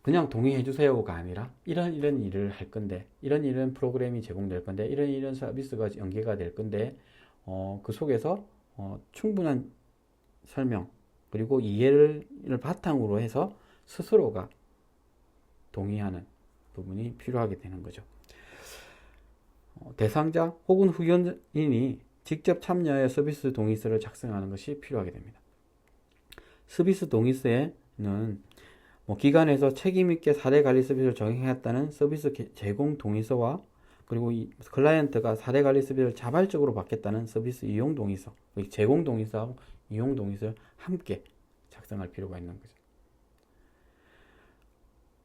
그냥 동의해 주세요가 아니라 이런 일을 할 건데, 이런 프로그램이 제공될 건데, 이런 서비스가 연계가 될 건데, 그 속에서 충분한 설명 그리고 이해를 바탕으로 해서 스스로가 동의하는 부분이 필요하게 되는 거죠. 대상자 혹은 후견인이 직접 참여해 서비스 동의서를 작성하는 것이 필요하게 됩니다. 서비스 동의서에는 기관에서 책임있게 사례관리 서비스를 적용했다는 서비스 제공 동의서와, 그리고 이 클라이언트가 사례관리 서비스를 자발적으로 받겠다는 서비스 이용 동의서, 제공 동의서하고 이용 동의서를 함께 작성할 필요가 있는 거죠.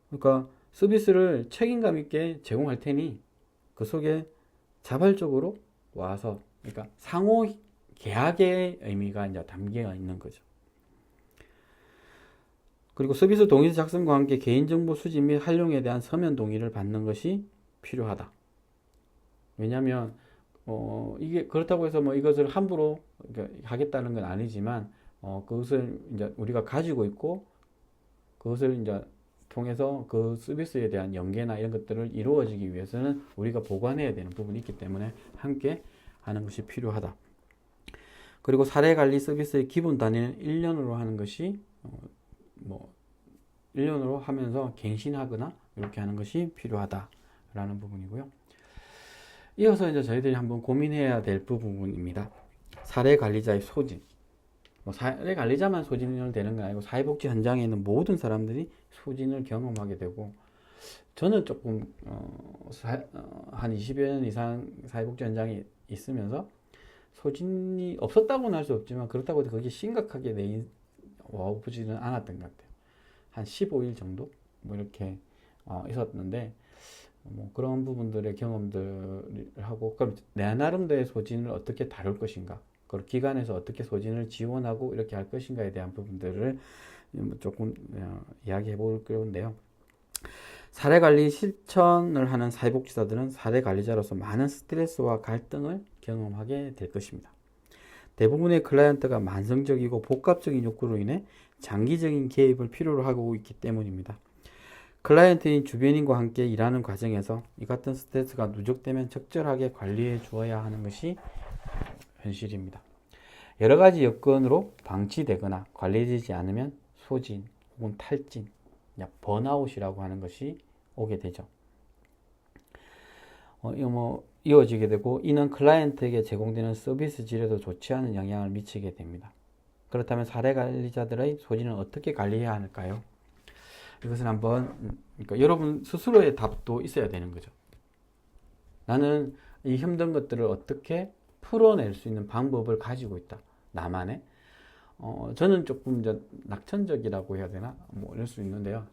그러니까 서비스를 책임감 있게 제공할 테니 그 속에 자발적으로 와서, 그러니까 상호 계약의 의미가 이제 담겨 있는 거죠. 그리고 서비스 동의서 작성과 함께 개인정보 수집 및 활용에 대한 서면 동의를 받는 것이 필요하다. 왜냐하면 이게 그렇다고 해서 이것을 함부로 하겠다는 건 아니지만, 그것을 이제 우리가 가지고 있고 그것을 이제 통해서 그 서비스에 대한 연계나 이런 것들을 이루어지기 위해서는 우리가 보관해야 되는 부분이 있기 때문에 함께 하는 것이 필요하다. 그리고 사례관리 서비스의 기본 단위는 1년으로 하는 것이 1년으로 하면서 갱신하거나 이렇게 하는 것이 필요하다라는 부분이고요. 이어서 이제 저희들이 한번 고민해야 될 부분입니다. 사례관리자의 소진. 사례관리자만 소진을 되는 건 아니고 사회복지 현장에 있는 모든 사람들이 소진을 경험하게 되고, 저는 조금 한 20여 년 이상 사회복지 현장에 있으면서 소진이 없었다고는 할 수 없지만, 그렇다고 해서 그게 심각하게 와보지는 않았던 것 같아요. 한 15일 정도 이렇게 있었는데, 그런 부분들의 경험들을 하고, 그럼 내 나름대로의 소진을 어떻게 다룰 것인가, 그리고 기관에서 어떻게 소진을 지원하고 이렇게 할 것인가에 대한 부분들을 조금 이야기해 볼 건데요. 사례관리 실천을 하는 사회복지사들은 사례관리자로서 많은 스트레스와 갈등을 경험하게 될 것입니다. 대부분의 클라이언트가 만성적이고 복합적인 욕구로 인해 장기적인 개입을 필요로 하고 있기 때문입니다. 클라이언트인 주변인과 함께 일하는 과정에서 이 같은 스트레스가 누적되면 적절하게 관리해 주어야 하는 것이 현실입니다. 여러 가지 여건으로 방치되거나 관리되지 않으면 소진 혹은 탈진, 번아웃이라고 하는 것이 오게 되죠. 이어지게 되고, 이는 클라이언트에게 제공되는 서비스 질에도 좋지 않은 영향을 미치게 됩니다. 그렇다면 사례 관리자들의 소진을 어떻게 관리해야 할까요? 이것은 한번, 그러니까 여러분 스스로의 답도 있어야 되는 거죠. 나는 이 힘든 것들을 어떻게 풀어낼 수 있는 방법을 가지고 있다. 나만의. 저는 조금 이제 낙천적이라고 해야 되나? 이럴 수 있는데요.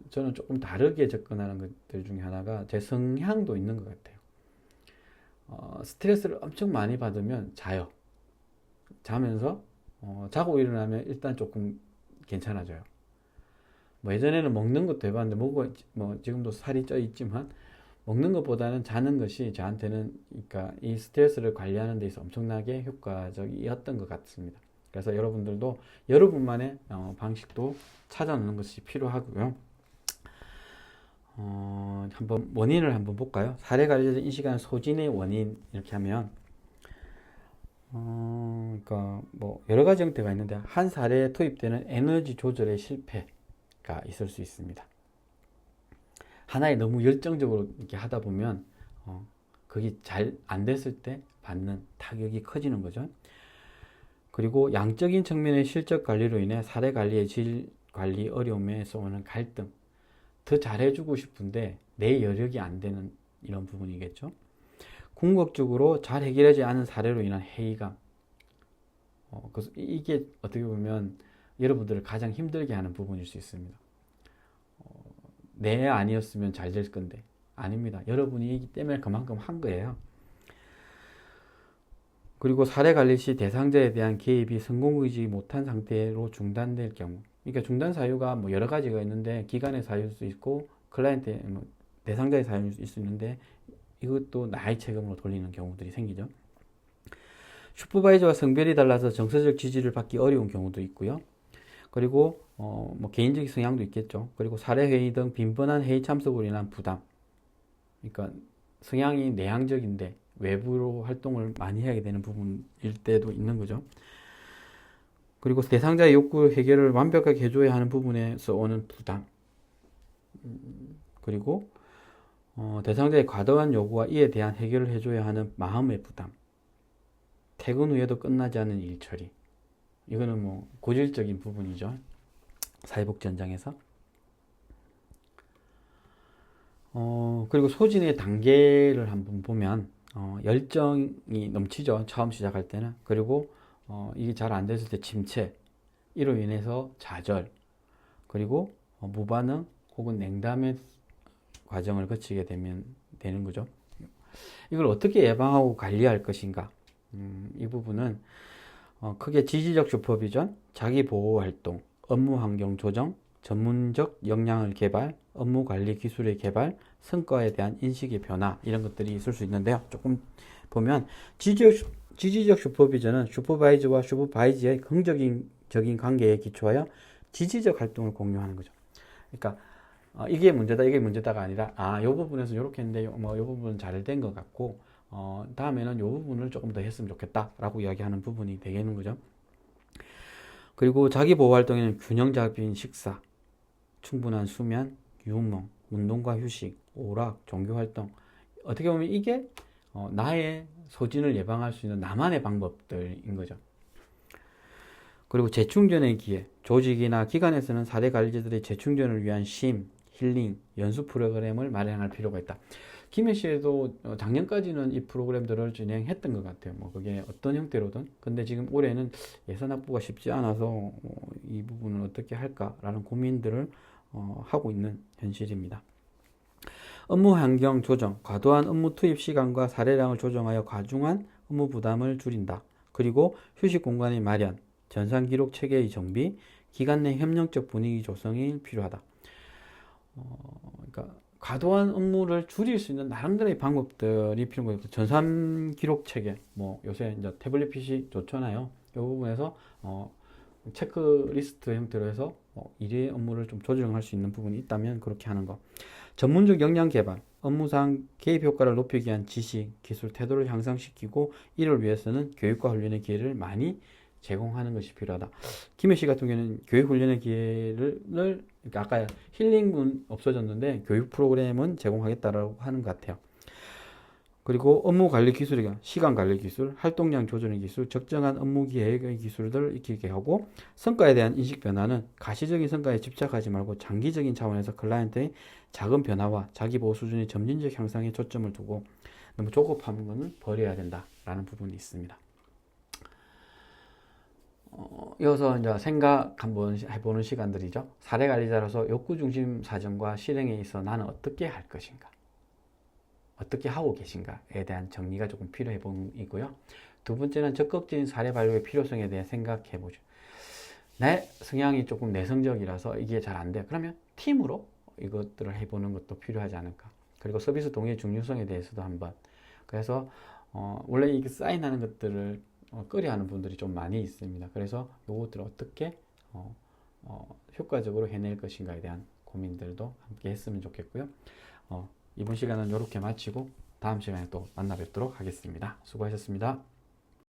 저는 조금 다르게 접근하는 것들 중에 하나가 제 성향도 있는 것 같아요. 스트레스를 엄청 많이 받으면 자요. 자면서 자고 일어나면 일단 조금 괜찮아져요. 예전에는 먹는 것도 해봤는데 지금도 살이 쪄 있지만 먹는 것보다는 자는 것이 저한테는 그러니까 이 스트레스를 관리하는 데 있어 엄청나게 효과적이었던 것 같습니다. 그래서 여러분들도 여러분만의 방식도 찾아놓는 것이 필요하고요. 한번 원인을 한번 볼까요? 사례 관리자 인식하는 소진의 원인 이렇게 하면 그러니까 여러 가지 형태가 있는데 한 사례에 투입되는 에너지 조절의 실패가 있을 수 있습니다. 하나에 너무 열정적으로 이렇게 하다 보면 그게 잘 안 됐을 때 받는 타격이 커지는 거죠. 그리고 양적인 측면의 실적 관리로 인해 사례 관리의 질 관리 어려움에서 오는 갈등, 더 잘해주고 싶은데 내 여력이 안 되는 이런 부분이겠죠. 궁극적으로 잘 해결하지 않은 사례로 인한 회의감, 그래서 이게 어떻게 보면 여러분들을 가장 힘들게 하는 부분일 수 있습니다. 내 아니었으면 잘 될 건데 아닙니다. 여러분이 때문에 그만큼 한 거예요. 그리고 사례 관리 시 대상자에 대한 개입이 성공하지 못한 상태로 중단될 경우, 그러니까 중단 사유가 여러 가지가 있는데 기간의 사유일 수 있고 클라이언트 대상자의 사유일 수 있는데 이것도 나의 책임으로 돌리는 경우들이 생기죠. 슈퍼바이저와 성별이 달라서 정서적 지지를 받기 어려운 경우도 있고요. 그리고 개인적인 성향도 있겠죠. 그리고 사례 회의 등 빈번한 회의 참석으로 인한 부담. 그러니까 성향이 내향적인데 외부로 활동을 많이 하게 되는 부분일 때도 있는 거죠. 그리고 대상자의 욕구 해결을 완벽하게 해줘야 하는 부분에서 오는 부담. 그리고 대상자의 과도한 요구와 이에 대한 해결을 해줘야 하는 마음의 부담. 퇴근 후에도 끝나지 않은 일 처리. 이거는 고질적인 부분이죠. 사회복지 현장에서. 그리고 소진의 단계를 한번 보면 열정이 넘치죠. 처음 시작할 때는. 그리고 이게 잘 안 됐을 때 침체, 이로 인해서 좌절, 그리고 무반응 혹은 냉담의 과정을 거치게 되는 거죠. 이걸 어떻게 예방하고 관리할 것인가? 이 부분은 크게 지지적 슈퍼비전, 자기보호활동, 업무환경 조정, 전문적 역량을 개발, 업무관리 기술의 개발, 성과에 대한 인식의 변화, 이런 것들이 있을 수 있는데요. 조금 보면 지지적 슈퍼비전은 슈퍼바이저와 슈퍼바이저의 긍정적인 관계에 기초하여 지지적 활동을 공유하는 거죠. 그러니까 이게 문제다가 아니라 이 부분에서 이렇게 했는데 이 부분은 잘 된 것 같고 다음에는 이 부분을 조금 더 했으면 좋겠다 라고 이야기하는 부분이 되겠는 거죠. 그리고 자기보호활동에는 균형 잡힌 식사, 충분한 수면, 유흥, 운동과 휴식, 오락, 종교활동, 어떻게 보면 이게 나의 소진을 예방할 수 있는 나만의 방법들인 거죠. 그리고 재충전의 기회, 조직이나 기관에서는 사례 관리자들의 재충전을 위한 쉼, 힐링, 연수 프로그램을 마련할 필요가 있다. 김혜 씨도 작년까지는 이 프로그램들을 진행했던 것 같아요. 그게 어떤 형태로든. 근데 지금 올해는 예산 확보가 쉽지 않아서 이 부분을 어떻게 할까라는 고민들을 하고 있는 현실입니다. 업무 환경 조정, 과도한 업무 투입 시간과 사례량을 조정하여 과중한 업무 부담을 줄인다. 그리고 휴식 공간의 마련, 전산 기록 체계의 정비, 기관 내 협력적 분위기 조성이 필요하다. 그러니까 과도한 업무를 줄일 수 있는 나름대로의 방법들이 필요한 거예요. 전산 기록 체계, 요새 이제 태블릿 PC 좋잖아요. 이 부분에서 체크리스트 형태로 해서 일의 업무를 좀 조정할 수 있는 부분이 있다면 그렇게 하는 거. 전문적 역량 개발, 업무상 개입 효과를 높이기 위한 지식, 기술, 태도를 향상시키고 이를 위해서는 교육과 훈련의 기회를 많이 제공하는 것이 필요하다. 김혜 씨 같은 경우는 교육 훈련의 기회를 그러니까 아까 힐링은 없어졌는데 교육 프로그램은 제공하겠다라고 하는 것 같아요. 그리고 업무 관리 기술이가 시간 관리 기술, 활동량 조절의 기술, 적정한 업무 계획의 기술들을 익히게 하고 성과에 대한 인식 변화는 가시적인 성과에 집착하지 말고 장기적인 차원에서 클라이언트의 작은 변화와 자기 보호 수준의 점진적 향상에 초점을 두고 너무 조급한 것은 버려야 된다라는 부분이 있습니다. 이어서 이제 생각 한번 해보는 시간들이죠. 사례 관리자로서 욕구 중심 사정과 실행에 있어 나는 어떻게 할 것인가? 어떻게 하고 계신가에 대한 정리가 조금 필요해 보이고요. 두 번째는 적극적인 사례 발굴의 필요성에 대해 생각해 보죠. 내 성향이 조금 내성적이라서 이게 잘 안 돼. 그러면 팀으로 이것들을 해보는 것도 필요하지 않을까. 그리고 서비스 동의 중요성에 대해서도 한번. 그래서 원래 이게 사인하는 것들을 꺼려하는 분들이 좀 많이 있습니다. 그래서 이것들을 어떻게 효과적으로 해낼 것인가에 대한 고민들도 함께 했으면 좋겠고요. 이번 시간은 이렇게 마치고 다음 시간에 또 만나 뵙도록 하겠습니다. 수고하셨습니다.